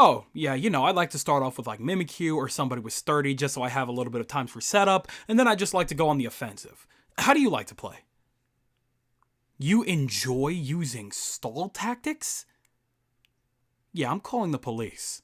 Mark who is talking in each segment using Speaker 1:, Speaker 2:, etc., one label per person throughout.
Speaker 1: Oh, yeah, I'd like to start off with like Mimikyu or somebody with Sturdy just so I have a little bit of time for setup, and then I just like to go on the offensive. How do you like to play? You enjoy using stall tactics? Yeah, I'm calling the police.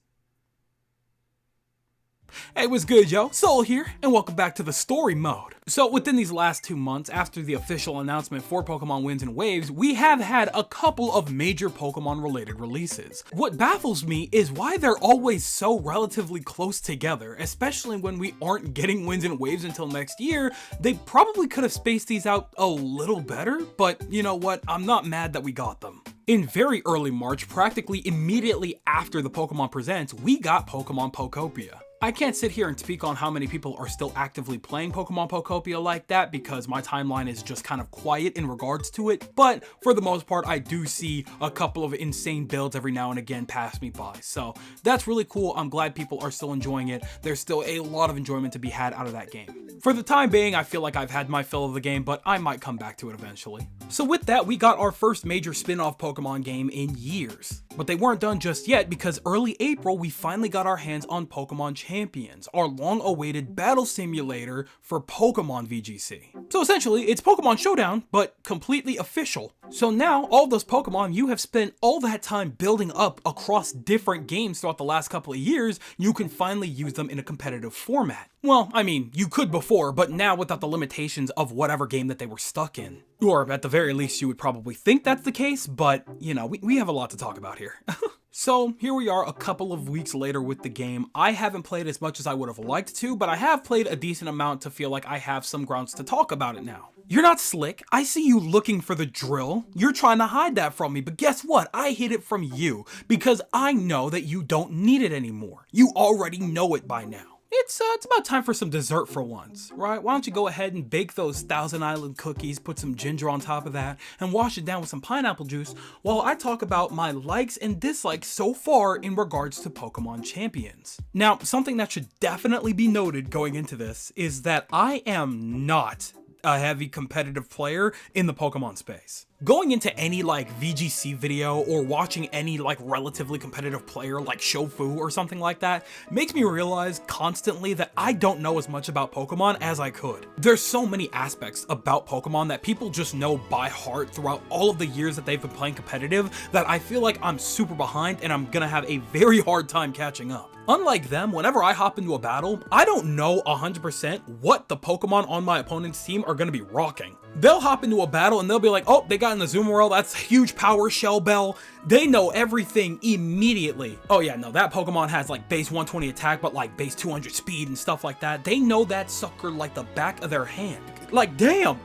Speaker 1: Hey, what's good, yo? Soul here, and welcome back to the story mode. So within these last 2 months, after the official announcement for Pokemon Winds and Waves, we have had a couple of major Pokemon related releases. What baffles me is why they're always so relatively close together, especially when we aren't getting Winds and Waves until next year. They probably could have spaced these out a little better, but you know what? I'm not mad that we got them. In very early March, practically immediately after the Pokemon Presents, we got Pokemon Pokopia. I can't sit here and speak on how many people are still actively playing Pokemon Pokopia like that because my timeline is just kind of quiet in regards to it, but for the most part I do see a couple of insane builds every now and again pass me by, so that's really cool. I'm glad people are still enjoying it. There's still a lot of enjoyment to be had out of that game. For the time being, I feel like I've had my fill of the game, but I might come back to it eventually. So with that, we got our first major spin-off Pokemon game in years. But they weren't done just yet because early April, we finally got our hands on Pokemon Champions, our long-awaited battle simulator for Pokemon VGC. So essentially, it's Pokemon Showdown, but completely official. So now, all those Pokemon you have spent all that time building up across different games throughout the last couple of years, you can finally use them in a competitive format. Well, I mean, you could before, but now without the limitations of whatever game that they were stuck in. Or at the very least, you would probably think that's the case, but, we have a lot to talk about here. So here we are a couple of weeks later with the game. I haven't played as much as I would have liked to, but I have played a decent amount to feel like I have some grounds to talk about it now. You're not slick. I see you looking for the drill. You're trying to hide that from me, but guess what? I hid it from you because I know that you don't need it anymore. You already know it by now. It's about time for some dessert for once, right? Why don't you go ahead and bake those Thousand Island cookies, put some ginger on top of that, and wash it down with some pineapple juice while I talk about my likes and dislikes so far in regards to Pokemon Champions. Now, something that should definitely be noted going into this is that I am not a heavy competitive player in the Pokemon space. Going into any VGC video or watching any relatively competitive player like Shofu or something like that makes me realize constantly that I don't know as much about Pokemon as I could. There's so many aspects about Pokemon that people just know by heart throughout all of the years that they've been playing competitive that I feel like I'm super behind and I'm gonna have a very hard time catching up. Unlike them, whenever I hop into a battle, I don't know 100% what the Pokemon on my opponent's team are gonna be rocking. They'll hop into a battle and they'll be like, oh, they got in the Azumarill, that's huge power, Shell Bell. They know everything immediately. Oh yeah, no, that Pokemon has base 120 attack, but base 200 speed and stuff like that. They know that sucker like the back of their hand. Damn.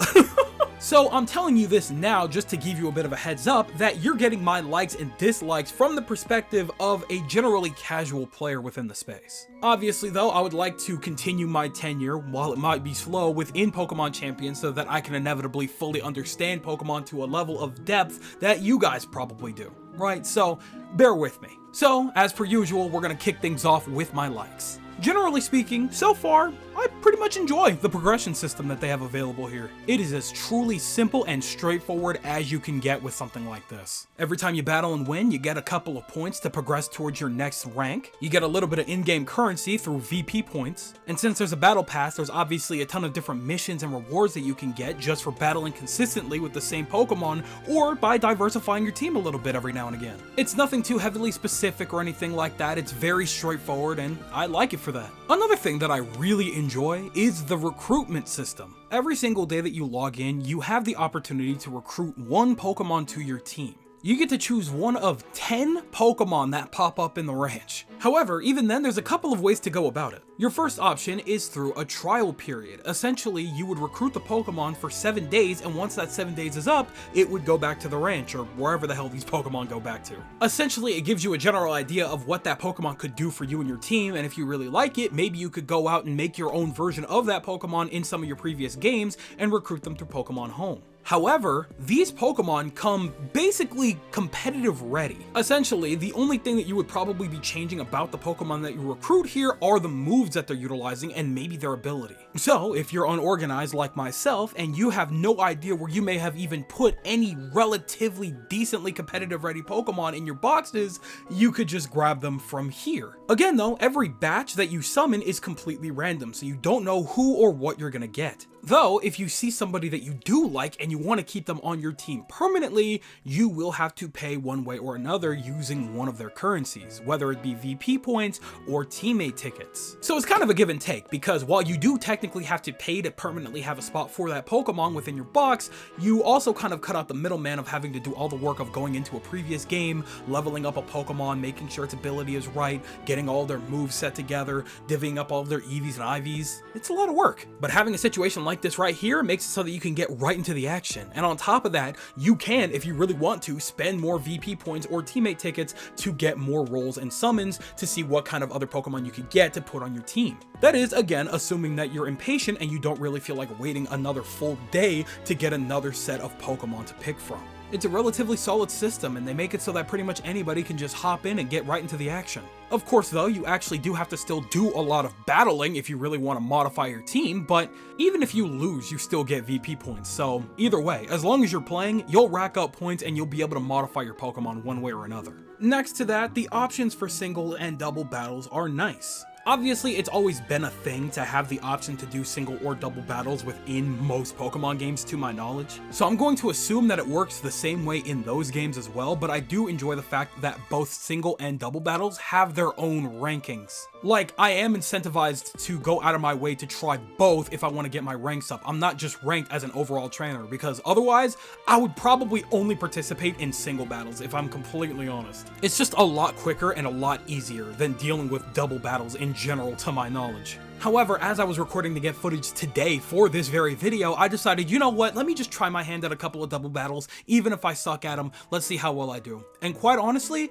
Speaker 1: So I'm telling you this now just to give you a bit of a heads up that you're getting my likes and dislikes from the perspective of a generally casual player within the space. Obviously though, I would like to continue my tenure, while it might be slow, within Pokemon Champions so that I can inevitably fully understand Pokemon to a level of depth that you guys probably do, right? So bear with me. So as per usual, we're gonna kick things off with my likes. Generally speaking, so far, I pretty much enjoy the progression system that they have available here. It is as truly simple and straightforward as you can get with something like this. Every time you battle and win, you get a couple of points to progress towards your next rank. You get a little bit of in-game currency through VP points. And since there's a battle pass, there's obviously a ton of different missions and rewards that you can get just for battling consistently with the same Pokemon or by diversifying your team a little bit every now and again. It's nothing too heavily specific or anything like that. It's very straightforward and I like it for that. Another thing that I really enjoy is the recruitment system. Every single day that you log in, you have the opportunity to recruit one Pokemon to your team. You get to choose one of 10 Pokemon that pop up in the ranch. However, even then, there's a couple of ways to go about it. Your first option is through a trial period. Essentially, you would recruit the Pokemon for 7 days, and once that 7 days is up, it would go back to the ranch, or wherever the hell these Pokemon go back to. Essentially, it gives you a general idea of what that Pokemon could do for you and your team, and if you really like it, maybe you could go out and make your own version of that Pokemon in some of your previous games, and recruit them through Pokemon Home. However, these Pokemon come basically competitive ready. Essentially, the only thing that you would probably be changing about the Pokemon that you recruit here are the moves that they're utilizing and maybe their ability. So if you're unorganized like myself and you have no idea where you may have even put any relatively decently competitive ready Pokemon in your boxes, you could just grab them from here. Again though, every batch that you summon is completely random, so you don't know who or what you're gonna get. Though, if you see somebody that you do like and you want to keep them on your team permanently, you will have to pay one way or another using one of their currencies, whether it be VP points or teammate tickets. So it's kind of a give and take, because while you do technically have to pay to permanently have a spot for that Pokemon within your box, you also kind of cut out the middleman of having to do all the work of going into a previous game, leveling up a Pokemon, making sure its ability is right, getting all their moves set together, divvying up all of their EVs and IVs. It's a lot of work. But having a situation like this right here makes it so that you can get right into the action. And on top of that, you can, if you really want to, spend more VP points or teammate tickets to get more rolls and summons to see what kind of other Pokemon you could get to put on your team. That is, again, assuming that you're impatient and you don't really feel like waiting another full day to get another set of Pokemon to pick from. It's a relatively solid system, and they make it so that pretty much anybody can just hop in and get right into the action. Of course though, you actually do have to still do a lot of battling if you really want to modify your team, but even if you lose, you still get VP points, so either way, as long as you're playing, you'll rack up points and you'll be able to modify your Pokemon one way or another. Next to that, the options for single and double battles are nice. Obviously, it's always been a thing to have the option to do single or double battles within most Pokemon games to my knowledge. So I'm going to assume that it works the same way in those games as well, but I do enjoy the fact that both single and double battles have their own rankings. Like, I am incentivized to go out of my way to try both if I want to get my ranks up. I'm not just ranked as an overall trainer, because otherwise, I would probably only participate in single battles if I'm completely honest. It's just a lot quicker and a lot easier than dealing with double battles in general to my knowledge. However, as I was recording to get footage today for this very video, I decided, you know what, let me just try my hand at a couple of double battles, even if I suck at them, let's see how well I do. And quite honestly,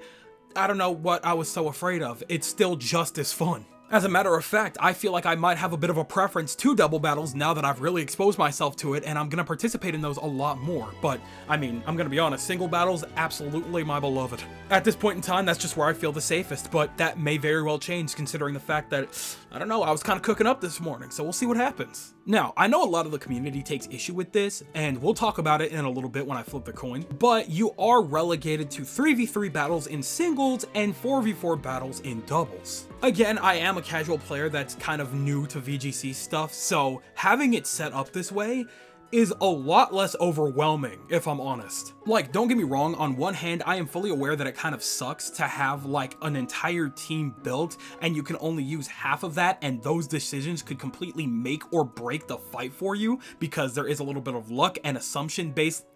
Speaker 1: I don't know what I was so afraid of. It's still just as fun. As a matter of fact, I feel like I might have a bit of a preference to double battles now that I've really exposed myself to it, and I'm gonna participate in those a lot more. But, I mean, I'm gonna be honest, single battles, absolutely my beloved. At this point in time, that's just where I feel the safest, but that may very well change considering the fact that, I don't know, I was kind of cooking up this morning, so we'll see what happens. Now, I know a lot of the community takes issue with this, and we'll talk about it in a little bit when I flip the coin, but you are relegated to 3v3 battles in singles and 4v4 battles in doubles. Again, I am a casual player that's kind of new to VGC stuff, so having it set up this way is a lot less overwhelming, if I'm honest. Like, don't get me wrong, on one hand, I am fully aware that it kind of sucks to have like an entire team built and you can only use half of that, and those decisions could completely make or break the fight for you because there is a little bit of luck and assumption-based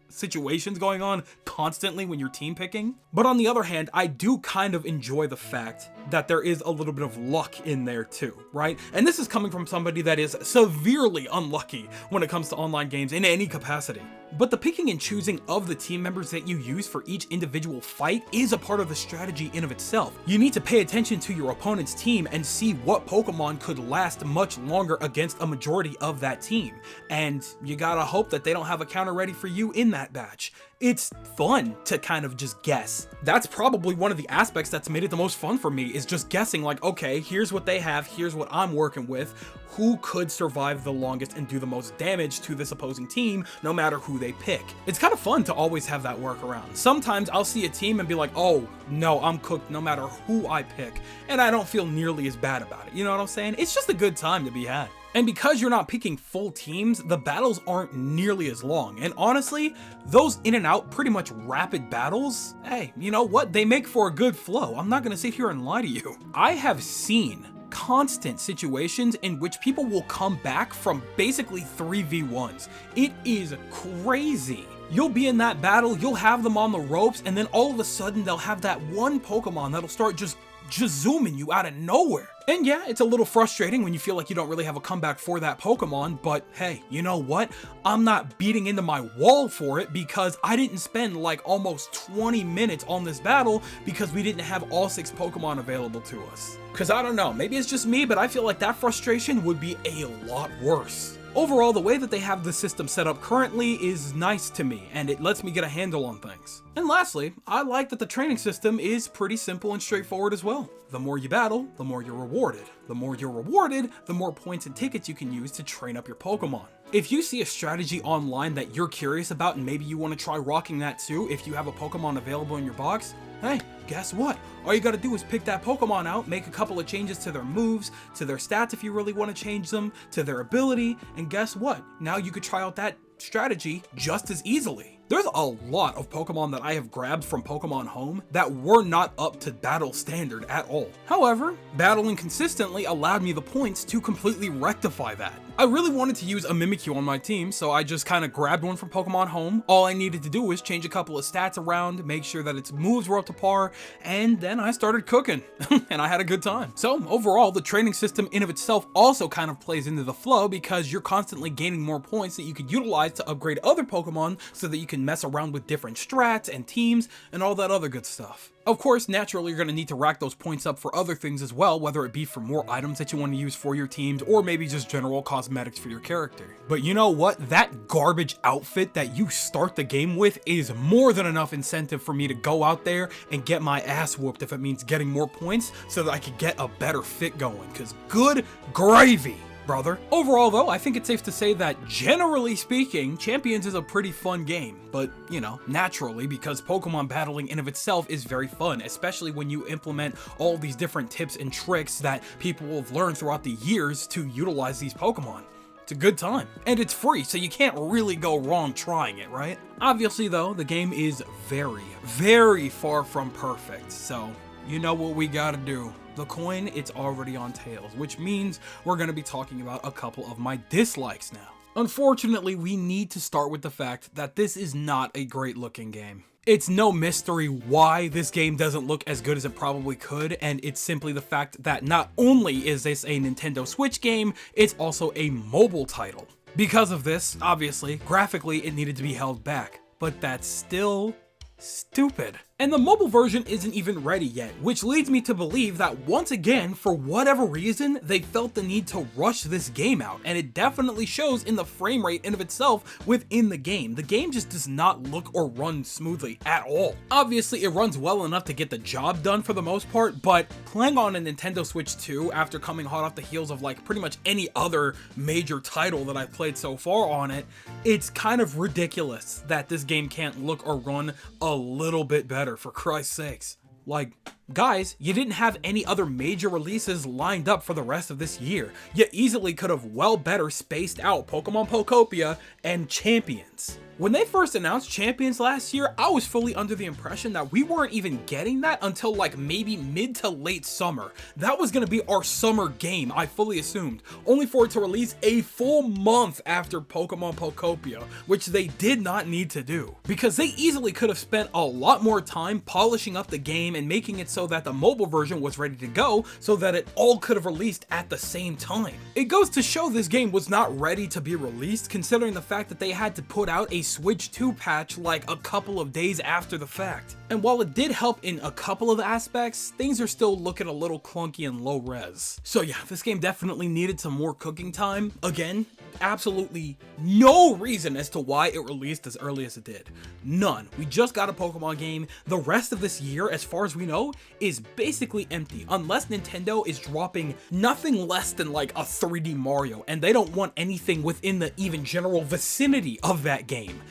Speaker 1: situations going on constantly when you're team picking. But on the other hand, I do kind of enjoy the fact that there is a little bit of luck in there too, right? And this is coming from somebody that is severely unlucky when it comes to online games in any capacity. But the picking and choosing of the team members that you use for each individual fight is a part of the strategy in of itself. You need to pay attention to your opponent's team and see what Pokemon could last much longer against a majority of that team. And you gotta hope that they don't have a counter ready for you in that batch. It's fun to kind of just guess. That's probably one of the aspects that's made it the most fun for me, is just guessing like, okay, here's what they have, here's what I'm working with, who could survive the longest and do the most damage to this opposing team, no matter who they pick. It's kind of fun to always have that workaround. Sometimes I'll see a team and be like, oh, no, I'm cooked no matter who I pick, and I don't feel nearly as bad about it. You know what I'm saying? It's just a good time to be had. And because you're not picking full teams, the battles aren't nearly as long. And honestly, those in and out pretty much rapid battles, hey, you know what? They make for a good flow. I'm not gonna sit here and lie to you. I have seen constant situations in which people will come back from basically 3v1s. It is crazy. You'll be in that battle, you'll have them on the ropes, and then all of a sudden they'll have that one Pokemon that'll start just zooming you out of nowhere. And yeah, it's a little frustrating when you feel like you don't really have a comeback for that Pokemon, but hey, you know what? I'm not beating into my wall for it because I didn't spend like almost 20 minutes on this battle because we didn't have all 6 Pokemon available to us. Cause I don't know, maybe it's just me, but I feel like that frustration would be a lot worse. Overall, the way that they have the system set up currently is nice to me, and it lets me get a handle on things. And lastly, I like that the training system is pretty simple and straightforward as well. The more you battle, the more you're rewarded. The more you're rewarded, the more points and tickets you can use to train up your Pokemon. If you see a strategy online that you're curious about and maybe you want to try rocking that too if you have a Pokemon available in your box, hey, guess what? All you gotta do is pick that Pokemon out, make a couple of changes to their moves, to their stats if you really want to change them, to their ability, and guess what? Now you could try out that strategy just as easily. There's a lot of Pokemon that I have grabbed from Pokemon Home that were not up to battle standard at all. However, battling consistently allowed me the points to completely rectify that. I really wanted to use a Mimikyu on my team, so I just kind of grabbed one from Pokemon Home. All I needed to do was change a couple of stats around, make sure that its moves were up to par, and then I started cooking, and I had a good time. So overall, the training system in of itself also kind of plays into the flow because you're constantly gaining more points that you could utilize to upgrade other Pokemon so that you can mess around with different strats and teams and all that other good stuff. Of course, naturally, you're going to need to rack those points up for other things as well, whether it be for more items that you want to use for your teams, or maybe just general cosmetics for your character. But you know what? That garbage outfit that you start the game with is more than enough incentive for me to go out there and get my ass whooped if it means getting more points so that I could get a better fit going, because good gravy, brother. Overall though, I think it's safe to say that generally speaking, Champions is a pretty fun game, but you know, naturally, because Pokemon battling in of itself is very fun, especially when you implement all these different tips and tricks that people have learned throughout the years to utilize these Pokemon. It's a good time, and it's free, so you can't really go wrong trying it, right? Obviously though, the game is very, very far from perfect, so you know what we gotta do. The coin, it's already on tails, which means we're going to be talking about a couple of my dislikes now. Unfortunately, we need to start with the fact that this is not a great looking game. It's no mystery why this game doesn't look as good as it probably could, and it's simply the fact that not only is this a Nintendo Switch game, it's also a mobile title. Because of this, obviously, graphically it needed to be held back, but that's still stupid. And the mobile version isn't even ready yet, which leads me to believe that once again, for whatever reason, they felt the need to rush this game out, and it definitely shows in the frame rate in of itself within the game. The game just does not look or run smoothly at all. Obviously, it runs well enough to get the job done for the most part, but playing on a Nintendo Switch 2 after coming hot off the heels of like pretty much any other major title that I've played so far on it, it's kind of ridiculous that this game can't look or run a little bit better, for Christ's sakes. Like, guys, you didn't have any other major releases lined up for the rest of this year. You easily could have well better spaced out Pokemon Pokopia and Champions. When they first announced Champions last year, I was fully under the impression that we weren't even getting that until like maybe mid to late summer. That was gonna be our summer game, I fully assumed, only for it to release a full month after Pokemon Pokopia, which they did not need to do. Because they easily could have spent a lot more time polishing up the game and making it so that the mobile version was ready to go, so that it all could have released at the same time. It goes to show this game was not ready to be released, considering the fact that they had to put out a Switch 2 patch like a couple of days after the fact. And while it did help in a couple of aspects, things are still looking a little clunky and low res. So yeah, this game definitely needed some more cooking time. Again, absolutely no reason as to why it released as early as it did. None. We just got a Pokemon game. The rest of this year, as far as we know, is basically empty, unless Nintendo is dropping nothing less than like a 3D Mario, and they don't want anything within the even general vicinity of that game.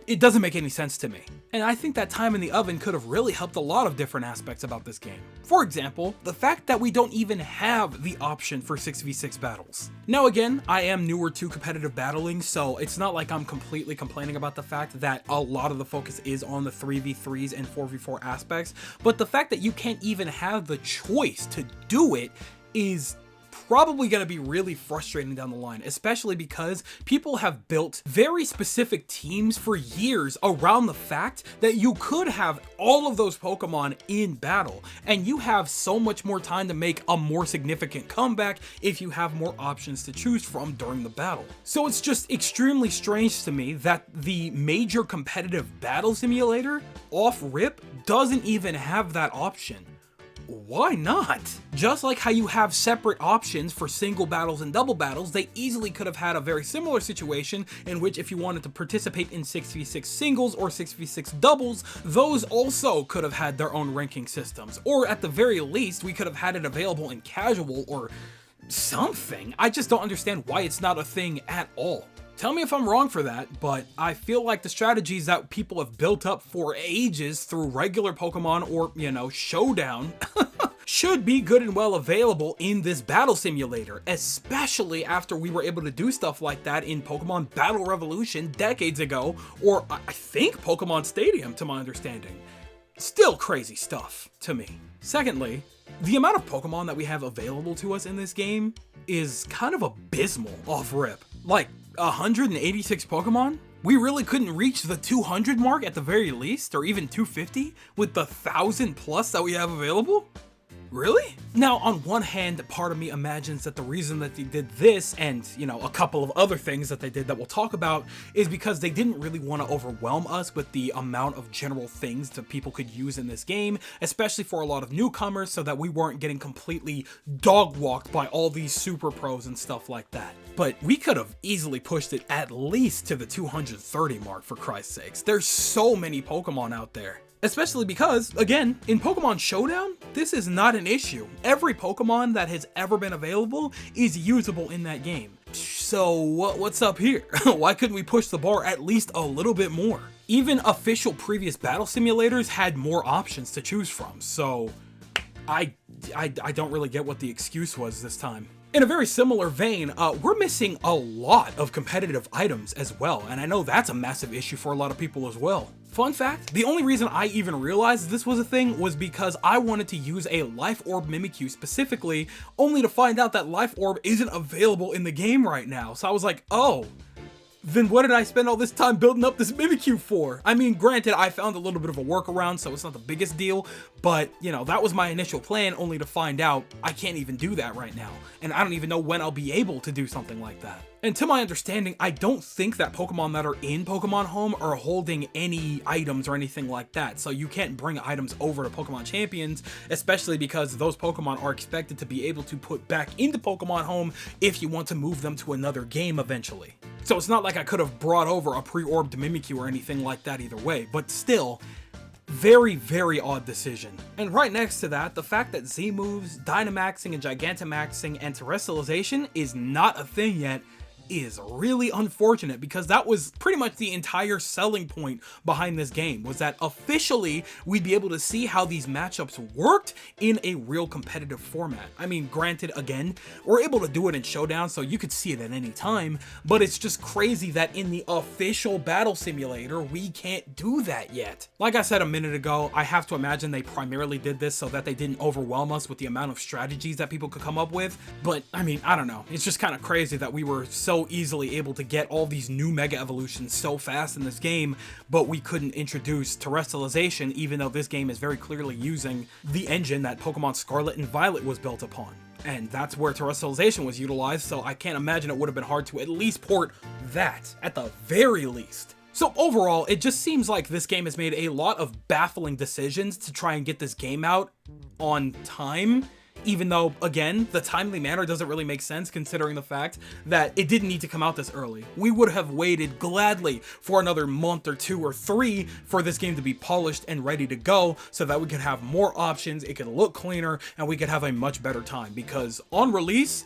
Speaker 1: It doesn't make any sense to me. And I think that time in the oven could have really helped a lot of different aspects about this game. For example, the fact that we don't even have the option for 6v6 battles. Now again, I am newer to competitive battling, so it's not like I'm completely complaining about the fact that a lot of the focus is on the 3v3s and 4v4 aspects, but the fact that you can't even have the choice to do it is probably going to be really frustrating down the line, especially because people have built very specific teams for years around the fact that you could have all of those Pokemon in battle, and you have so much more time to make a more significant comeback if you have more options to choose from during the battle. So it's just extremely strange to me that the major competitive battle simulator off rip doesn't even have that option. why not? Just like how you have separate options for single battles and double battles, they easily could have had a very similar situation in which if you wanted to participate in 6v6 singles or 6v6 doubles, those also could have had their own ranking systems. Or at the very least, we could have had it available in casual or something. I just don't understand why it's not a thing at all. Tell me if I'm wrong for that, but I feel like the strategies that people have built up for ages through regular Pokemon or, Showdown should be good and well available in this battle simulator, especially after we were able to do stuff like that in Pokemon Battle Revolution decades ago, or I think Pokemon Stadium to my understanding. Still crazy stuff to me. Secondly, the amount of Pokemon that we have available to us in this game is kind of abysmal off rip. Like, 186 Pokemon? We really couldn't reach the 200 mark at the very least, or even 250 with the 1,000 plus that we have available? Really? Now, on one hand, part of me imagines that the reason that they did this and, a couple of other things that they did that we'll talk about is because they didn't really want to overwhelm us with the amount of general things that people could use in this game, especially for a lot of newcomers, so that we weren't getting completely dog-walked by all these super pros and stuff like that. But we could have easily pushed it at least to the 230 mark, for Christ's sakes. There's so many Pokemon out there. Especially because, again, in Pokemon Showdown, this is not an issue. Every Pokemon that has ever been available is usable in that game. So what's up here? Why couldn't we push the bar at least a little bit more? Even official previous battle simulators had more options to choose from, so I don't really get what the excuse was this time. In a very similar vein, we're missing a lot of competitive items as well, and I know that's a massive issue for a lot of people as well. Fun fact, the only reason I even realized this was a thing was because I wanted to use a Life Orb Mimikyu specifically, only to find out that Life Orb isn't available in the game right now. So I was like, oh, then what did I spend all this time building up this Mimikyu for? I mean, granted, I found a little bit of a workaround, so it's not the biggest deal, but, that was my initial plan, only to find out I can't even do that right now, and I don't even know when I'll be able to do something like that. And to my understanding, I don't think that Pokemon that are in Pokemon Home are holding any items or anything like that, so you can't bring items over to Pokemon Champions, especially because those Pokemon are expected to be able to put back into Pokemon Home if you want to move them to another game eventually. So it's not like I could have brought over a pre-orbed Mimikyu or anything like that either way, but still, very, very odd decision. And right next to that, the fact that Z-moves, Dynamaxing and Gigantamaxing and Terrestrialization is not a thing yet is really unfortunate, because that was pretty much the entire selling point behind this game, was that officially we'd be able to see how these matchups worked in a real competitive format. I mean, granted, again, we're able to do it in Showdown, so you could see it at any time, but it's just crazy that in the official battle simulator, we can't do that yet. Like I said a minute ago, I have to imagine they primarily did this so that they didn't overwhelm us with the amount of strategies that people could come up with, but I mean, I don't know. It's just kind of crazy that we were so easily able to get all these new Mega Evolutions so fast in this game, but we couldn't introduce Terrestrialization, even though this game is very clearly using the engine that Pokemon Scarlet and Violet was built upon. And that's where Terrestrialization was utilized, so I can't imagine it would have been hard to at least port that, at the very least. So overall, it just seems like this game has made a lot of baffling decisions to try and get this game out on time, even though, again, the timely manner doesn't really make sense considering the fact that it didn't need to come out this early. We would have waited gladly for another month or 2 or 3 for this game to be polished and ready to go so that we could have more options, it could look cleaner, and we could have a much better time, because on release,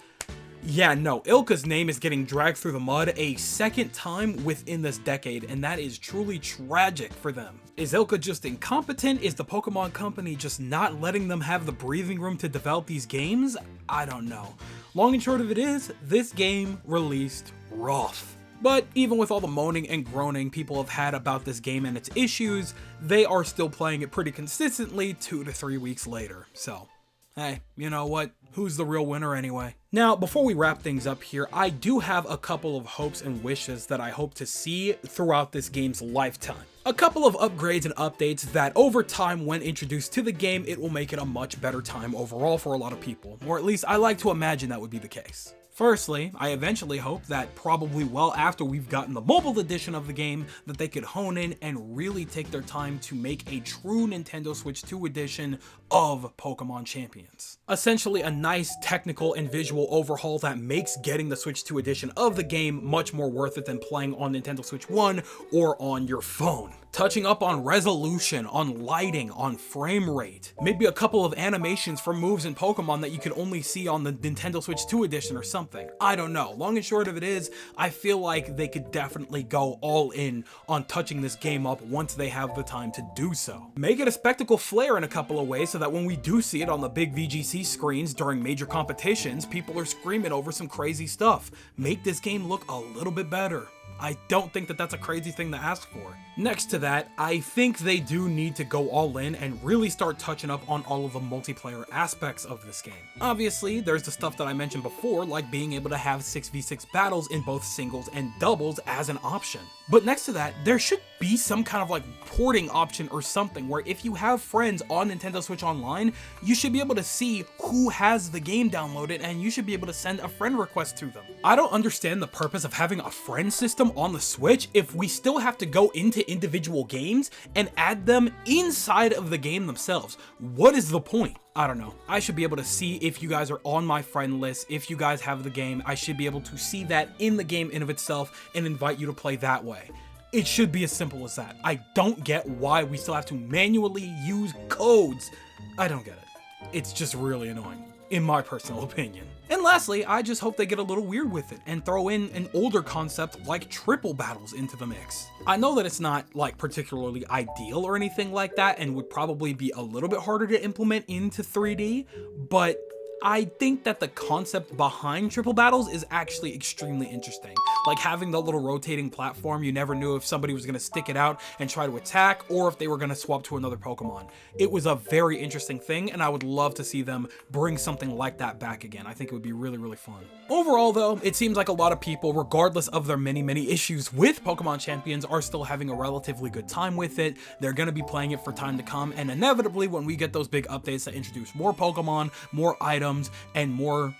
Speaker 1: yeah, no, Ilka's name is getting dragged through the mud a second time within this decade, and that is truly tragic for them. Is Ilka just incompetent? Is the Pokemon Company just not letting them have the breathing room to develop these games? I don't know. Long and short of it is, this game released rough. But even with all the moaning and groaning people have had about this game and its issues, they are still playing it pretty consistently 2 to 3 weeks later, so hey, you know what? Who's the real winner anyway? Now, before we wrap things up here, I do have a couple of hopes and wishes that I hope to see throughout this game's lifetime. A couple of upgrades and updates that over time, when introduced to the game, it will make it a much better time overall for a lot of people. Or at least I like to imagine that would be the case. Firstly, I eventually hope that probably well after we've gotten the mobile edition of the game, that they could hone in and really take their time to make a true Nintendo Switch 2 edition of Pokémon Champions. Essentially a nice technical and visual overhaul that makes getting the Switch 2 edition of the game much more worth it than playing on Nintendo Switch 1 or on your phone. Touching up on resolution, on lighting, on frame rate, maybe a couple of animations for moves in Pokemon that you could only see on the Nintendo Switch 2 edition or something. I don't know. Long and short of it is, I feel like they could definitely go all in on touching this game up once they have the time to do so. Make it a spectacle flair in a couple of ways so that when we do see it on the big VGC screens during major competitions, people are screaming over some crazy stuff. Make this game look a little bit better. I don't think that that's a crazy thing to ask for. Next to that, I think they do need to go all in and really start touching up on all of the multiplayer aspects of this game. Obviously, there's the stuff that I mentioned before, like being able to have 6v6 battles in both singles and doubles as an option. But next to that, there should be some kind of like porting option or something where if you have friends on Nintendo Switch Online, you should be able to see who has the game downloaded and you should be able to send a friend request to them. I don't understand the purpose of having a friend system on the Switch if we still have to go into individual games and add them inside of the game themselves. What is the point? I don't know. I should be able to see if you guys are on my friend list, if you guys have the game. I should be able to see that in the game in of itself and invite you to play that way. It should be as simple as that. I don't get why we still have to manually use codes. I don't get it. It's just really annoying, in my personal opinion. And lastly, I just hope they get a little weird with it and throw in an older concept like triple battles into the mix. I know that it's not like particularly ideal or anything like that and would probably be a little bit harder to implement into 3D, but I think that the concept behind triple battles is actually extremely interesting. Like having the little rotating platform, you never knew if somebody was going to stick it out and try to attack or if they were going to swap to another Pokemon. It was a very interesting thing and I would love to see them bring something like that back again. I think it would be really, really fun. Overall though, it seems like a lot of people, regardless of their many issues with Pokemon Champions, are still having a relatively good time with it. They're going to be playing it for time to come, and inevitably when we get those big updates that introduce more Pokemon, more items, and more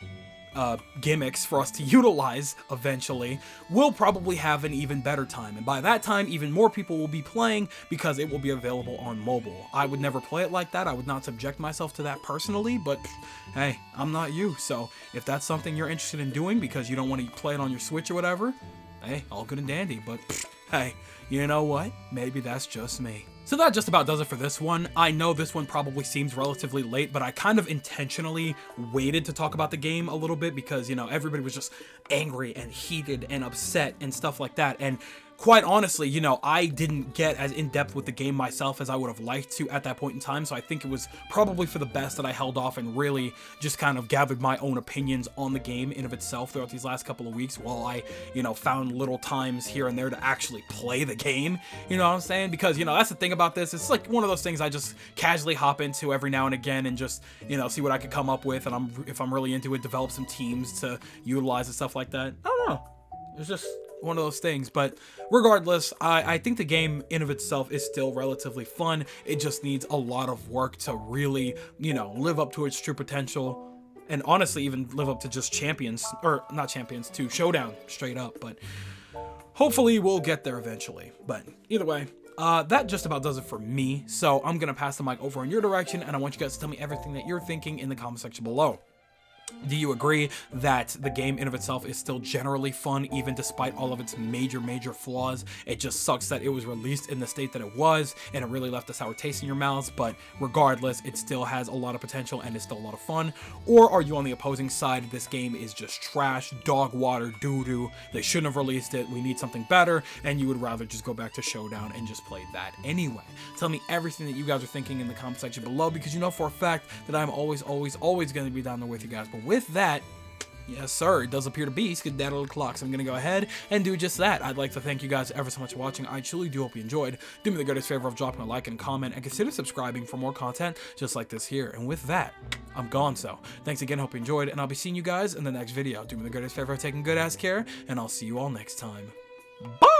Speaker 1: gimmicks for us to utilize eventually, we'll probably have an even better time. And by that time, even more people will be playing because it will be available on mobile. I would never play it like that. I would not subject myself to that personally, but hey, I'm not you. So if that's something you're interested in doing because you don't want to play it on your Switch or whatever, hey, all good and dandy. But hey, you know what? Maybe that's just me. So that just about does it for this one. I know this one probably seems relatively late, but I kind of intentionally waited to talk about the game a little bit because, you know, everybody was just angry and heated and upset and stuff like that. And quite honestly, you know, I didn't get as in-depth with the game myself as I would have liked to at that point in time, so I think it was probably for the best that I held off and really just kind of gathered my own opinions on the game in of itself throughout these last couple of weeks while I, you know, found little times here and there to actually play the game, you know what I'm saying? Because, you know, that's the thing about this, it's like one of those things I just casually hop into every now and again and just, you know, see what I could come up with, and if I'm really into it, develop some teams to utilize and stuff like that. I don't know. It's just one of those things, but regardless, I think the game in of itself is still relatively fun. It just needs a lot of work to really, you know, live up to its true potential, and honestly even live up to just Champions, or not Champions, to Showdown straight up, but hopefully we'll get there eventually. But either way, that just about does it for me, so I'm gonna pass the mic over in your direction, and I want you guys to tell me everything that you're thinking in the comment section below. Do you agree that the game in of itself is still generally fun, even despite all of its major flaws? It just sucks that it was released in the state that it was, and it really left a sour taste in your mouths, but regardless, it still has a lot of potential and it's still a lot of fun? Or are you on the opposing side? This game is just trash, dog water, doo-doo, they shouldn't have released it, we need something better, and you would rather just go back to Showdown and just play that anyway? Tell me everything that you guys are thinking in the comment section below, because you know for a fact that I'm always going to be down there with you guys. But with that, yes sir, it does appear to be skedaddle o'clock, so I'm gonna go ahead and do just that. I'd like to thank you guys ever so much for watching. I truly do hope you enjoyed. Do me the greatest favor of dropping a like and comment, and consider subscribing for more content just like this here. And with that, I'm gone. So thanks again, hope you enjoyed, and I'll be seeing you guys in the next video. Do me the greatest favor of taking good ass care, and I'll see you all next time. Bye.